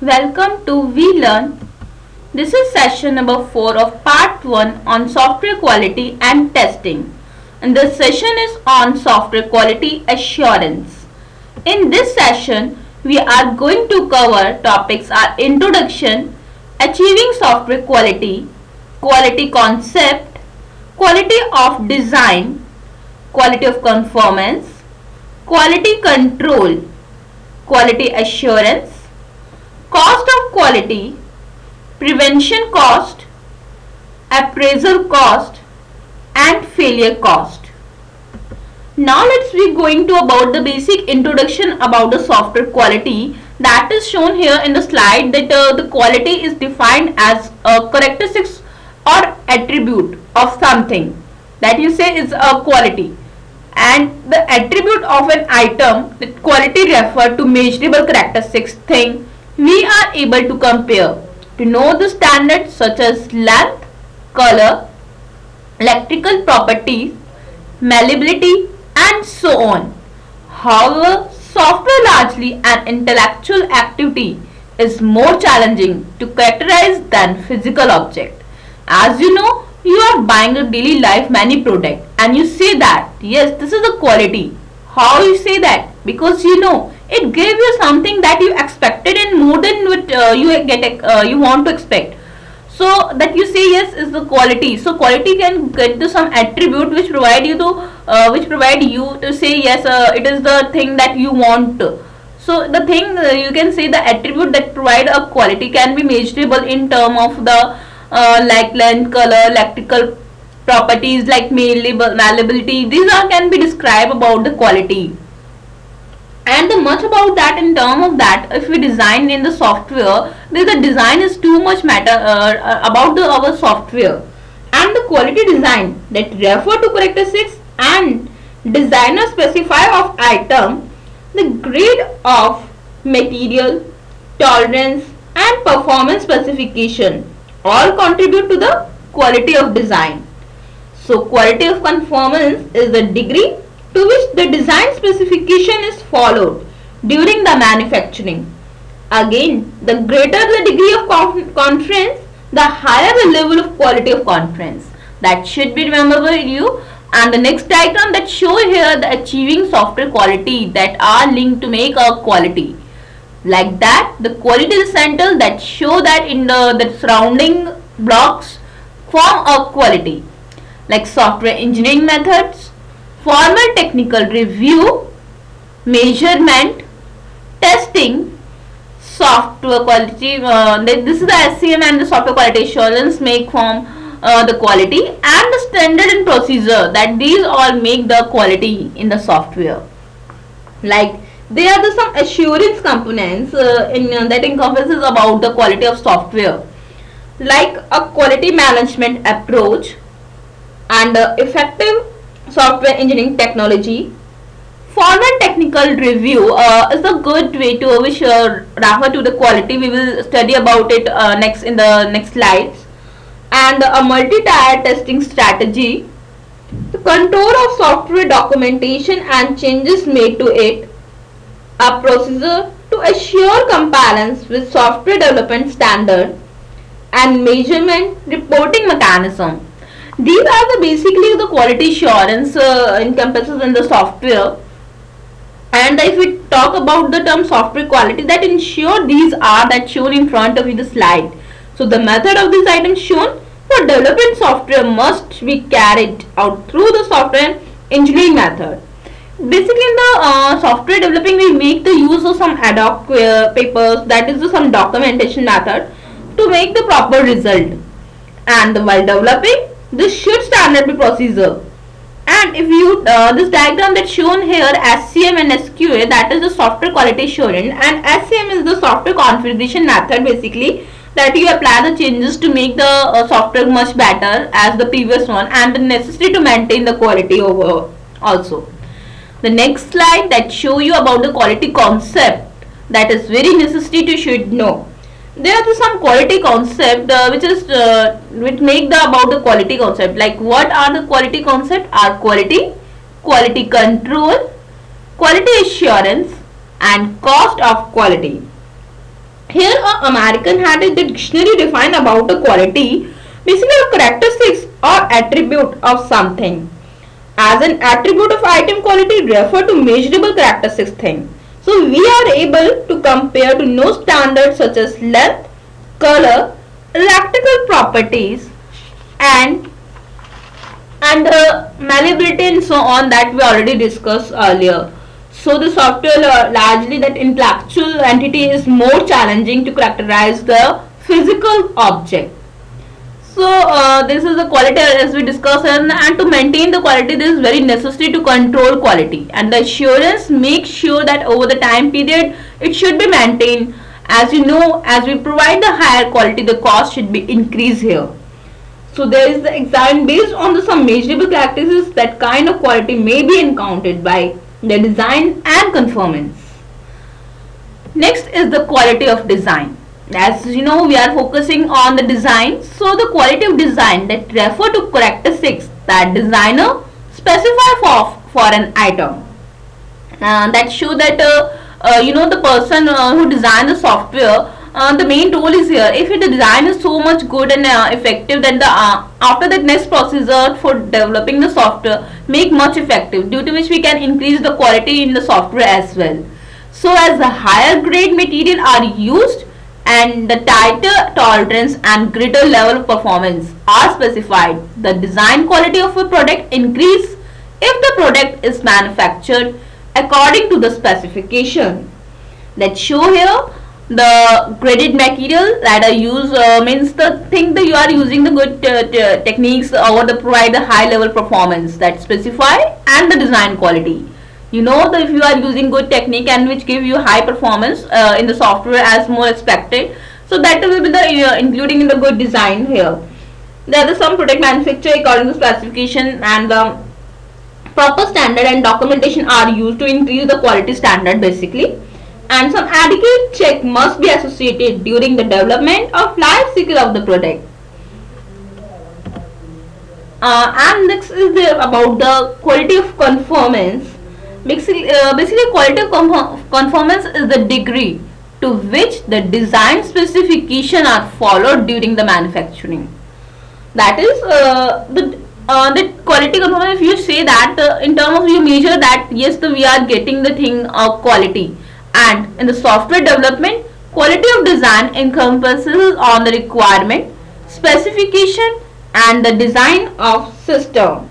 Welcome to We Learn. This is session number 4 of part 1 on software quality and testing. And this session is on software quality assurance. In this session, we are going to cover topics are introduction, achieving software quality, quality concept, quality of design, quality of conformance, quality control, quality assurance, cost of quality, prevention cost, appraisal cost, and failure cost. Now let's be going to about the basic introduction about the software quality. That is shown here in the slide that the quality is defined as a characteristics or attribute of something that you say is a quality, and the attribute of an item, the quality refer to measurable characteristics thing we are able to compare to know the standards such as length, color, electrical properties, malleability, and so on. However, software largely an intellectual activity is more challenging to characterize than physical object. As you know, you are buying a daily life many product and you say that yes, this is a quality. How you say that? Because you know it gave you something that you expected and more than what you want to expect. So that you say yes is the quality. So quality can get to some attribute which provide you to say yes, it is the thing that you want. So the thing you can say the attribute that provide a quality can be measurable in term of the like length, color, electrical properties like malleability. These are can be described about the quality. And the much about that in term of that, if we design in the software, the design is too much matter about our software, and the quality design that refer to characteristics and designer specify of item, the grade of material, tolerance, and performance specification all contribute to the quality of design. So quality of conformance is the degree to which the design specification is followed during the manufacturing. Again, the greater the degree of conference, the higher the level of quality of conference. That should be remembered by you. And the next diagram that show here the achieving software quality that are linked to make a quality. Like that, the quality is central that show that in the surrounding blocks form a quality. Like software engineering methods, formal technical review, measurement, testing, software quality. This is the SCM and the software quality assurance make form the quality, and the standard and procedure that these all make the quality in the software. Like they are the some assurance components that encompasses about the quality of software, like a quality management approach and effective software engineering technology. Formal technical review is a good way to which refer to the quality. We will study about it next in the next slides. And a multi-tier testing strategy, the control of software documentation and changes made to it, a procedure to assure compliance with software development standard, and measurement reporting mechanism. These are the basically the quality assurance encompasses in the software. And if we talk about the term software quality, that ensure these are that shown in front of you the slide. So the method of this item shown for developing software must be carried out through the software engineering method. Basically in the software developing we make the use of some ad hoc papers, that is some documentation method to make the proper result. And while developing this should standard be procedure. And if you this diagram that's shown here, SCM and SQA, that is the software quality assurance, and SCM is the software configuration method, basically that you apply the changes to make the software much better as the previous one, and the necessity to maintain the quality over also. The next slide that show you about the quality concept, that is very necessary to should know. There are some quality concept which make the about the quality concept. Like what are the quality concept? Are quality, quality control, quality assurance, and cost of quality. Here, a American had a dictionary define about a quality, basically a characteristics or attribute of something. As an attribute of item quality refer to measurable characteristics thing. So we are able to compare to no standards such as length, color, electrical properties, and malleability and so on that we already discussed earlier. So the software largely that intellectual entity is more challenging to characterize the physical object. So this is the quality as we discussed, and to maintain the quality this is very necessary to control quality, and the assurance makes sure that over the time period it should be maintained. As you know, as we provide the higher quality, the cost should be increased here. So there is the exam based on the some measurable characteristics that kind of quality may be encountered by the design and conformance. Next is the quality of design. As you know, we are focusing on the design. So the quality of design that refer to characteristics that designer specify for an item. That show that the person who designed the software, the main role is here. If the design is so much good and effective, then the after that next procedure for developing the software make much effective, due to which we can increase the quality in the software as well. So as the higher grade material are used and the tighter tolerance and greater level of performance are specified, the design quality of a product increase if the product is manufactured according to the specification. Let's show here the graded material that are used means the thing that you are using the good techniques or the provide the high level performance that specify and the design quality. You know that if you are using good technique and which give you high performance in the software as more expected, so that will be the including in the good design here. There are some product manufacturer according to specification, and the proper standard and documentation are used to increase the quality standard basically, and some adequate check must be associated during the development of life cycle of the product. And next is about the quality of conformance. Basically quality of conformance is the degree to which the design specification are followed during the manufacturing. That is the quality conformance. If you say that in terms of you measure that yes we are getting the thing of quality, and in the software development quality of design encompasses on the requirement, specification and the design of system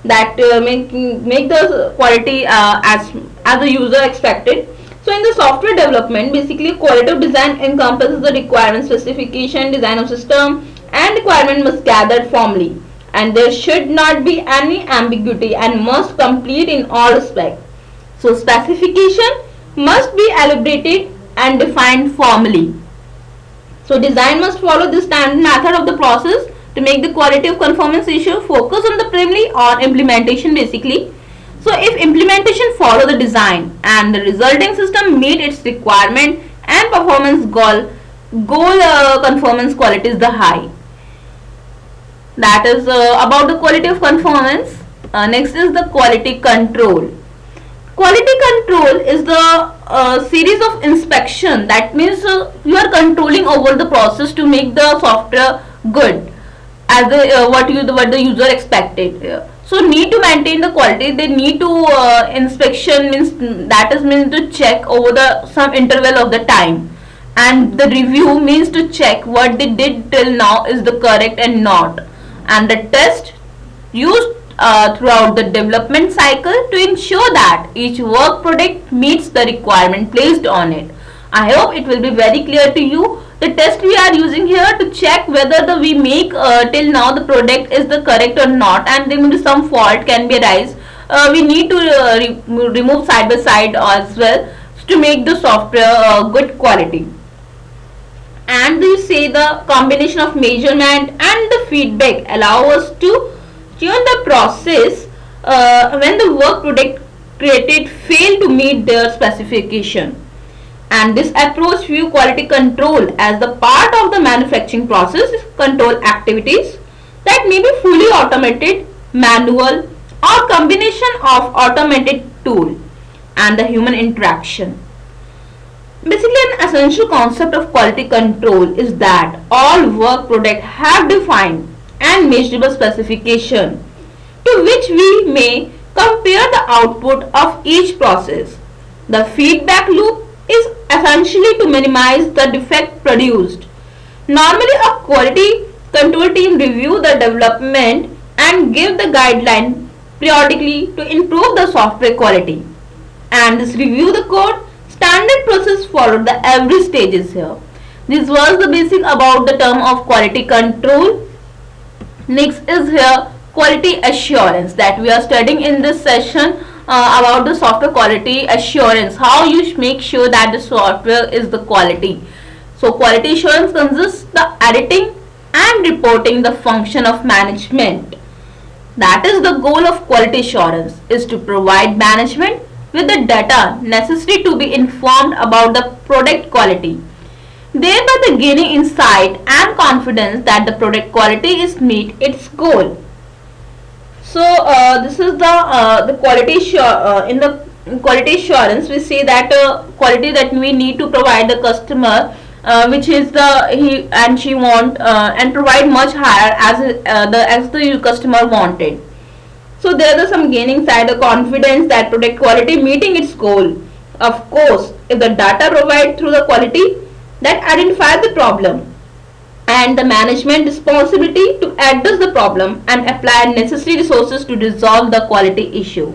that make the quality as the user expected. So in the software development basically quality of design encompasses the requirement, specification, design of system and requirement must gathered formally, and there should not be any ambiguity and must complete in all respects. So specification must be elaborated and defined formally. So design must follow the standard method of the process to make the quality of conformance issue focus on the primarily on implementation basically. So if implementation follow the design and the resulting system meet its requirement and performance goal conformance quality is the high. That is about the quality of conformance. Next is the quality control. Quality control is the series of inspection. That means you are controlling over the process to make the software good as what the user expected. So need to maintain the quality. They need to inspection means that is means to check over the some interval of the time, and the review means to check what they did till now is the correct and not, and the test used throughout the development cycle to ensure that each work product meets the requirement placed on it. I hope it will be very clear to you. The test we are using here to check whether we make till now the product is the correct or not, and there may be some fault can be arise. We need to remove side by side as well to make the software good quality. And you say the combination of measurement and the feedback allow us to tune the process when the work product created fail to meet their specification. And this approach view quality control as the part of the manufacturing process control activities that may be fully automated, manual or combination of automated tool and the human interaction. Basically, an essential concept of quality control is that all work products have defined and measurable specification to which we may compare the output of each process. The feedback loop is essentially to minimize the defect produced. Normally, a quality control team review the development and give the guideline periodically to improve the software quality. And this review the code standard process followed the every stages here. This was the basic about the term of quality control. Next is here quality assurance that we are studying in this session about the software quality assurance, how you make sure that the software is the quality. So quality assurance consists the editing and reporting the function of management. That is the goal of quality assurance, is to provide management with the data necessary to be informed about the product quality, thereby the gaining insight and confidence that the product quality is meet its goal. So this is the quality in the quality assurance we say that quality that we need to provide the customer which is the he and she want and provide much higher as the customer wanted. So there is some gaining side the confidence that product quality meeting its goal. Of course, if the data provided through the quality that identify the problem and the management responsibility to address the problem and apply necessary resources to resolve the quality issue.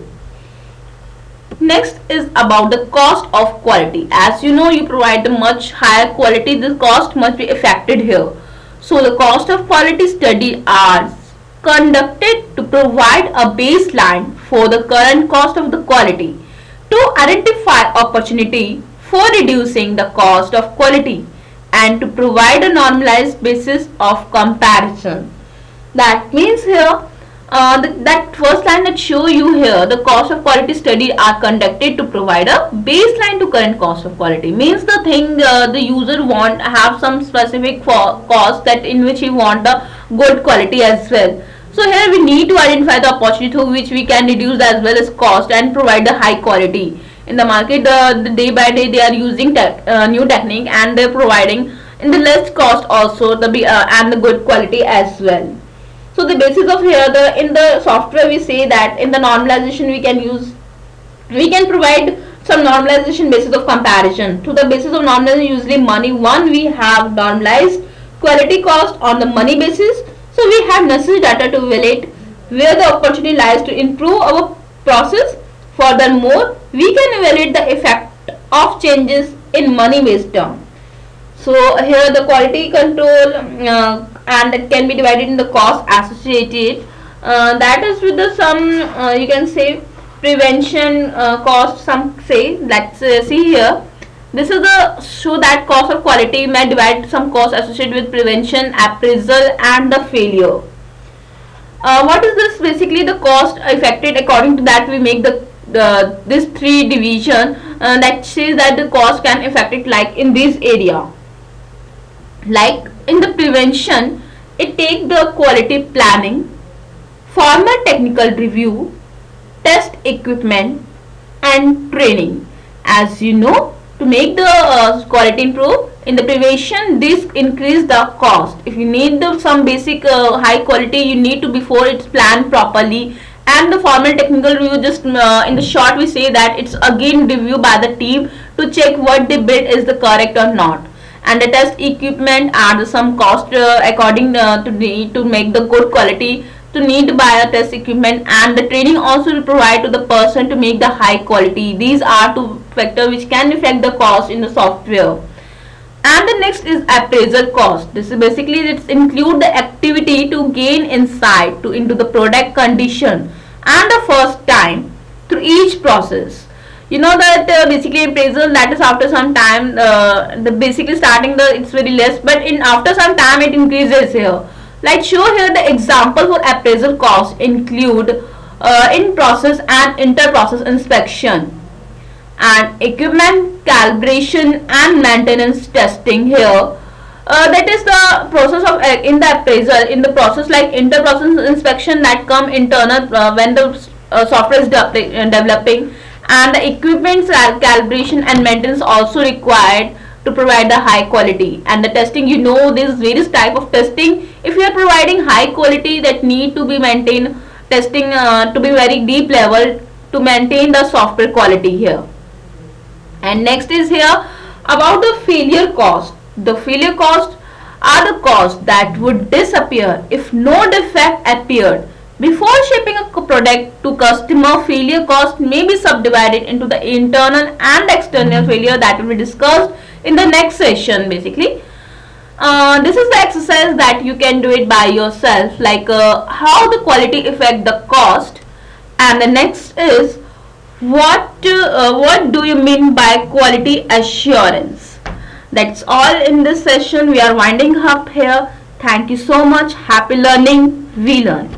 Next is about the cost of quality. As you know, you provide the much higher quality, the cost must be affected here. So the cost of quality study are conducted to provide a baseline for the current cost of the quality, to identify opportunity for reducing the cost of quality, and to provide a normalized basis of comparison. That means here that first line that show you here, the cost of quality study are conducted to provide a baseline to current cost of quality, means the thing the user want have some specific cost that in which he want the good quality as well. So here we need to identify the opportunity through which we can reduce as well as cost and provide the high quality. In the market, the day by day they are using new technique and they're providing in the less cost also the and the good quality as well. So the basis of here the in the software we say that in the normalization we can provide some normalization basis of comparison. To the basis of normalization usually money one we have normalized quality cost on the money basis. So we have necessary data to evaluate where the opportunity lies to improve our process. Furthermore, we can evaluate the effect of changes in money based term. So here the quality control and it can be divided in the cost associated. That is with the some you can say prevention cost. Some say let's see here. This is the show that cost of quality may divide some cost associated with prevention, appraisal, and the failure. What is this? Basically, the cost affected. According to that, we make the this three division that says that the cost can affect it like in this area. Like in the prevention, it take the quality planning, formal technical review, test equipment, and training. As you know, to make the quality improve in the prevention, this increase the cost. If you need some basic high quality, you need to before it's planned properly. And the formal technical review, just in the short we say that it's again review by the team to check what they built is the correct or not. And the test equipment are some cost according to make the good quality, to need to buy a test equipment, and the training also will provide to the person to make the high quality. These are two factors which can affect the cost in the software. And the next is appraisal cost. This is basically it include the activity to gain insight into the product condition and the first time through each process. You know that basically appraisal, that is after some time the basically starting the it's very less, but in after some time it increases here. Like show here the example for appraisal cost include in process and inter process inspection and equipment calibration and maintenance testing here. That is the process of in the appraisal, in the process like inter process inspection that come internal when the software is developing, and the equipment calibration and maintenance also required to provide the high quality. And the testing, you know, there's various type of testing. If you are providing high quality, that need to be maintained, testing to be very deep level to maintain the software quality here. And next is here about the failure cost. The failure cost are the costs that would disappear if no defect appeared. Before shipping a product to customer, failure cost may be subdivided into the internal and external failure that will be discussed in the next session. Basically, this is the exercise that you can do it by yourself, like how the quality affect the cost. And the next is what do you mean by quality assurance? That's all in this session. We are winding up here. Thank you so much. Happy learning. We learn.